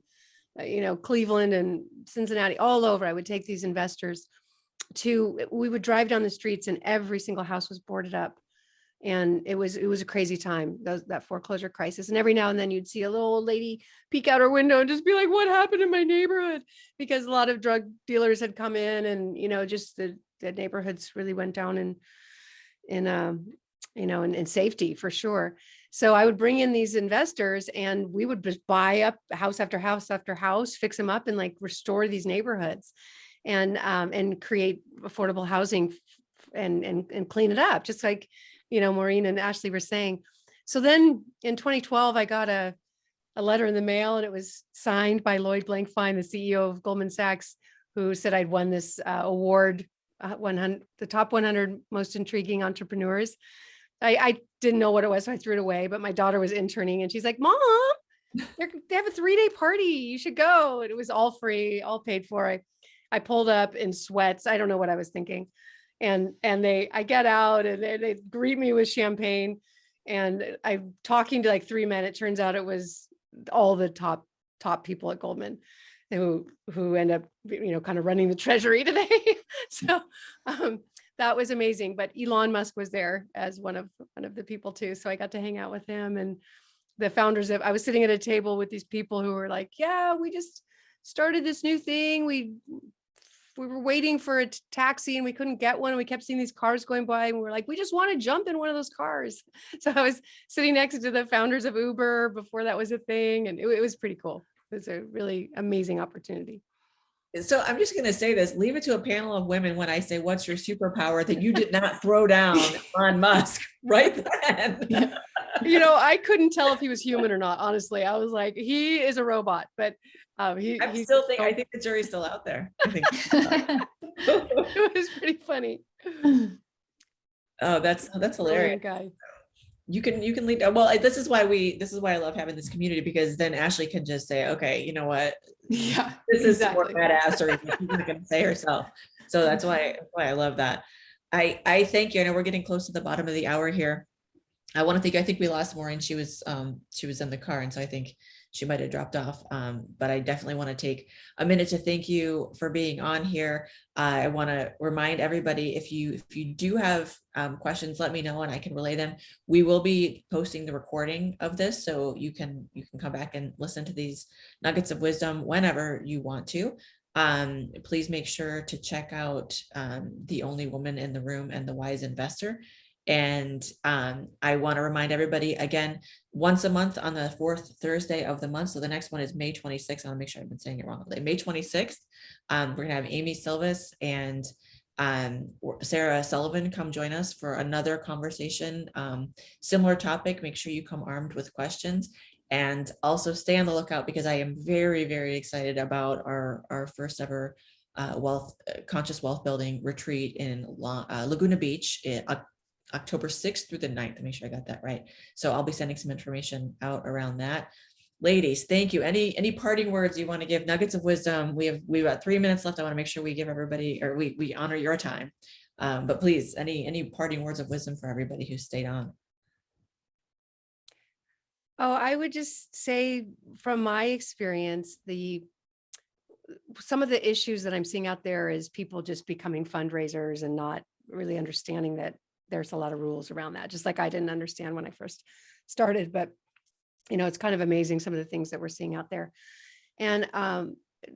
Cleveland and Cincinnati, all over. I would take these investors we would drive down the streets and every single house was boarded up. And it was a crazy time, that foreclosure crisis. And every now and then you'd see a little old lady peek out her window and just be like, what happened in my neighborhood? Because a lot of drug dealers had come in, and, just the neighborhoods really went down in safety, for sure. So I would bring in these investors and we would just buy up house after house after house, fix them up, and like restore these neighborhoods and create affordable housing and clean it up, just like, Maureen and Ashley were saying. So then in 2012, I got a letter in the mail, and it was signed by Lloyd Blankfein, the CEO of Goldman Sachs, who said I'd won this award, the top 100 most intriguing entrepreneurs. I didn't know what it was, so I threw it away, but my daughter was interning and she's like, Mom, they have a 3-day party. You should go. And it was all free, all paid for. I pulled up in sweats. I don't know what I was thinking. And I get out and they greet me with champagne, and I'm talking to like 3 men. It turns out it was all the top people at Goldman who end up, kind of running the treasury today. So that was amazing. But Elon Musk was there as one of the people too. So I got to hang out with him and the founders I was sitting at a table with these people who were like, yeah, we just started this new thing. We we were waiting for a taxi and we couldn't get one. And we kept seeing these cars going by and we were like, we just want to jump in one of those cars. So I was sitting next to the founders of Uber before that was a thing. And it was pretty cool. It was a really amazing opportunity. So I'm just going to say this, leave it to a panel of women when I say, what's your superpower that you did not throw down on Musk right then? You know, I couldn't tell if he was human or not. Honestly, I was like, he is a robot, but I think the jury's still out there. I think it was pretty funny. Oh, that's hilarious. Guy. You can lead. Well, this is why I love having this community, because then Ashley can just say, okay, you know what? Yeah, This is more badass, or she's not going to say herself. So that's why I love that. I thank you. I know we're getting close to the bottom of the hour here. I think we lost Maureen. She was in the car, and so I think she might have dropped off. But I definitely want to take a minute to thank you for being on here. I want to remind everybody, if you do have questions, let me know and I can relay them. We will be posting the recording of this, so you can come back and listen to these nuggets of wisdom whenever you want to. Please make sure to check out The Only Woman in the Room and The Wise Investor. And I want to remind everybody again, once a month on the 4th Thursday of the month. So the next one is May 26th. I want to make sure I've been saying it wrong. May 26th. We're going to have Amy Silvis and Sarah Sullivan come join us for another conversation. Similar topic. Make sure you come armed with questions. And also stay on the lookout, because I am very, very excited about our first ever conscious wealth building retreat in Laguna Beach, October 6th through the 9th. To make sure I got that right. So I'll be sending some information out around that. Ladies, thank you. Any parting words you want to give? Nuggets of wisdom. We've got 3 minutes left. I want to make sure we give everybody, or we honor your time. But please, any parting words of wisdom for everybody who stayed on? Oh, I would just say from my experience, some of the issues that I'm seeing out there is people just becoming fundraisers and not really understanding that there's a lot of rules around that, just like I didn't understand when I first started. But, you know, it's kind of amazing some of the things that we're seeing out there. And,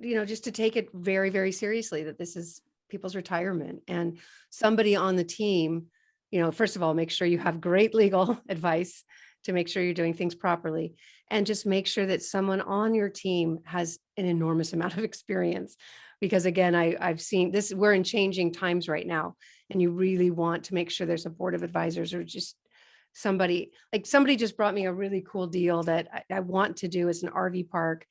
you know, just to take it very, very seriously, that this is people's retirement, and somebody on the team, you know, first of all, make sure you have great legal advice to make sure you're doing things properly, and just make sure that someone on your team has an enormous amount of experience. Because again, I've seen this, we're in changing times right now, and you really want to make sure there's a board of advisors, or just somebody just brought me a really cool deal that I want to do as an RV park,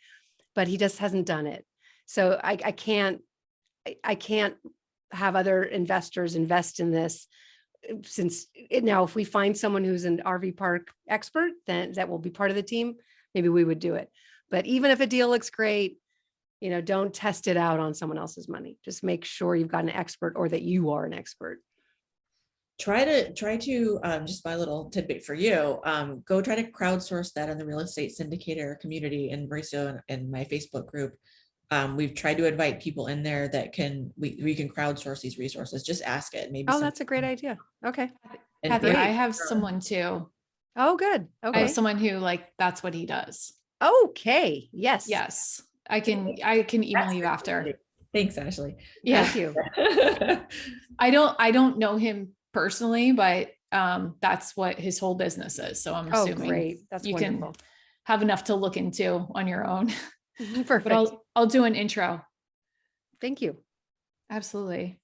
but he just hasn't done it. So I can't have other investors invest in this, since now, if we find someone who's an RV park expert, then that will be part of the team. Maybe we would do it. But even if a deal looks great, you know, don't test it out on someone else's money. Just make sure you've got an expert, or that you are an expert. Try to just my little tidbit for you, go try to crowdsource that in the real estate syndicator community in Mauricio and my Facebook group. We've tried to invite people in there that we can crowdsource these resources. Just ask it. Maybe. Oh, that's a great idea. Okay. Kathy, I have someone too. Oh, good. Okay. I have someone who, like, that's what he does. Okay. Yes. Yes. I can email you after. Thanks, Ashley. Yeah. Thank you. I don't know him personally, but that's what his whole business is. So I'm assuming great. That's you wonderful. can have enough to look into on your own. Perfect. But I'll do an intro. Thank you. Absolutely.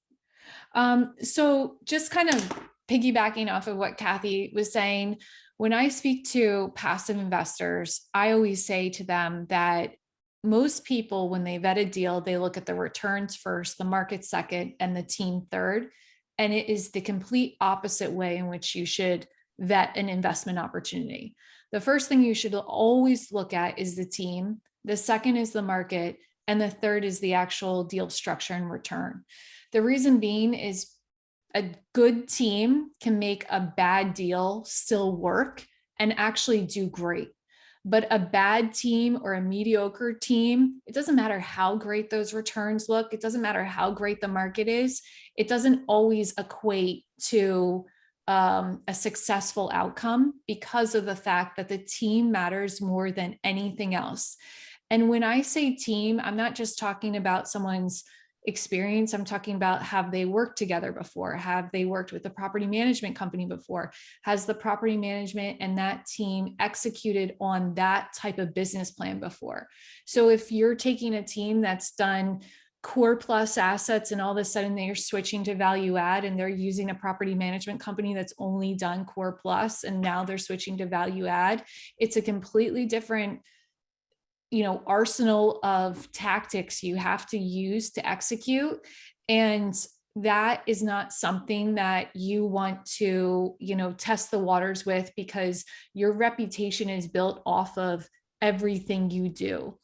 So just kind of piggybacking off of what Kathy was saying, when I speak to passive investors, I always say to them that most people, when they vet a deal, they look at the returns first, the market second, and the team third. And it is the complete opposite way in which you should vet an investment opportunity. The first thing you should always look at is the team. The second is the market. And the third is the actual deal structure and return. The reason being is a good team can make a bad deal still work and actually do great. But a bad team or a mediocre team, it doesn't matter how great those returns look. It doesn't matter how great the market is. It doesn't always equate to a successful outcome, because of the fact that the team matters more than anything else. And when I say team, I'm not just talking about someone's, experience. I'm talking about, have they worked together before? Have they worked with a property management company before? Has the property management and that team executed on that type of business plan before? So if you're taking a team that's done core plus assets and all of a sudden they're switching to value add and they're using a property management company that's only done core plus and now they're switching to value add, it's a completely different, you know, arsenal of tactics you have to use to execute. And that is not something that you want to, you know, test the waters with, because your reputation is built off of everything you do.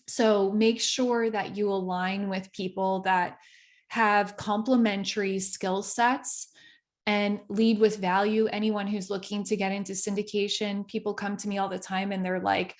So make sure that you align with people that have complementary skill sets and lead with value. Anyone who's looking to get into syndication, people come to me all the time and they're like,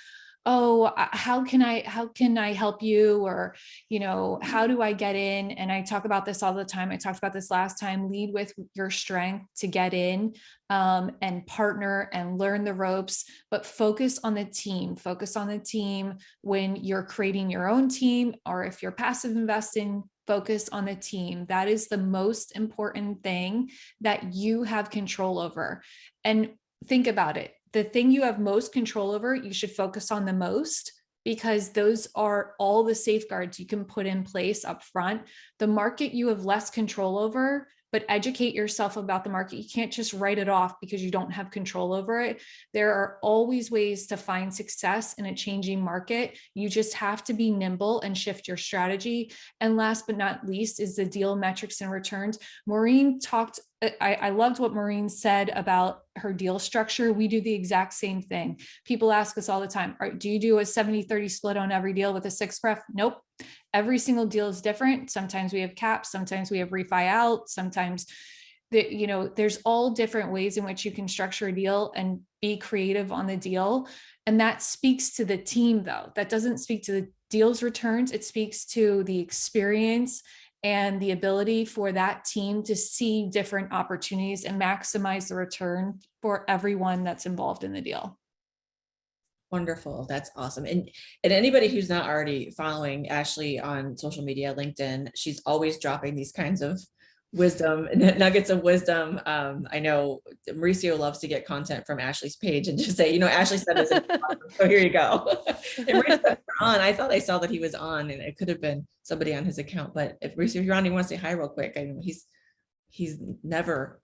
oh, how can I help you? Or, you know, how do I get in? And I talk about this all the time. I talked about this last time. Lead with your strength to get in, and partner and learn the ropes, but focus on the team. Focus on the team when you're creating your own team, or if you're passive investing, focus on the team. That is the most important thing that you have control over. And think about it. The thing you have most control over, you should focus on the most, because those are all the safeguards you can put in place up front. The market you have less control over, but educate yourself about the market. You can't just write it off because you don't have control over it. There are always ways to find success in a changing market. You just have to be nimble and shift your strategy. And last but not least is the deal metrics and returns. Maureen talked, I loved what Maureen said about her deal structure. We do the exact same thing. People ask us all the time, do you do a 70-30 split on every deal with a 6-pref? Nope. Every single deal is different. Sometimes we have caps, sometimes we have refi out, sometimes you know, there's all different ways in which you can structure a deal and be creative on the deal. And that speaks to the team though. That doesn't speak to the deal's returns. It speaks to the experience and the ability for that team to see different opportunities and maximize the return for everyone that's involved in the deal. Wonderful. That's awesome. And anybody who's not already following Ashley on social media, LinkedIn, she's always dropping these kinds of wisdom, nuggets of wisdom. I know Mauricio loves to get content from Ashley's page and just say, you know, Ashley said this, so here you go. And Mauricio on, I thought I saw that he was on, and it could have been somebody on his account, but if Mauricio, if you're on, you want to say hi real quick. I mean, he's never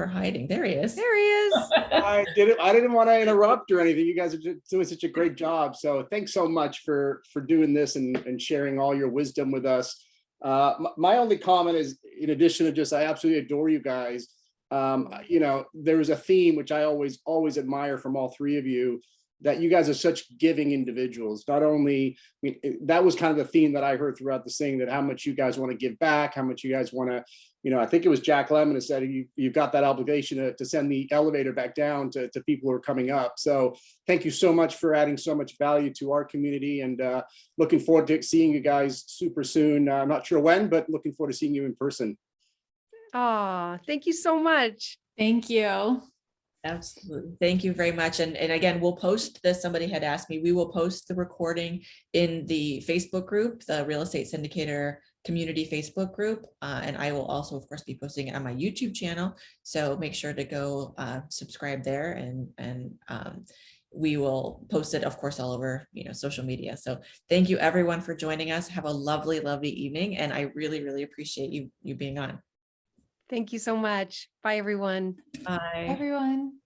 hiding. There he is. There he is. I didn't want to interrupt or anything. You guys are doing such a great job. So thanks so much for doing this and sharing all your wisdom with us. My only comment is, in addition to just, I absolutely adore you guys. You know, there's a theme which I always admire from all three of you, that you guys are such giving individuals. Not only, I mean, that was kind of the theme that I heard throughout the thing, that how much you guys want to give back, how much you guys want to, you know, I think it was Jack Lemmon who said you've got that obligation to send the elevator back down to people who are coming up. So thank you so much for adding so much value to our community, and looking forward to seeing you guys super soon. I'm not sure when, but looking forward to seeing you in person. Oh, thank you so much. Thank you. Absolutely. Thank you very much. And again, we'll post this. Somebody had asked me, we will post the recording in the Facebook group, the Real Estate Syndicator Community Facebook group. And I will also, of course, be posting it on my YouTube channel. So make sure to go subscribe there, and we will post it, of course, all over, you know, social media. So thank you everyone for joining us. Have a lovely, lovely evening. And I really, really appreciate you being on. Thank you so much. Bye, everyone. Bye. Everyone.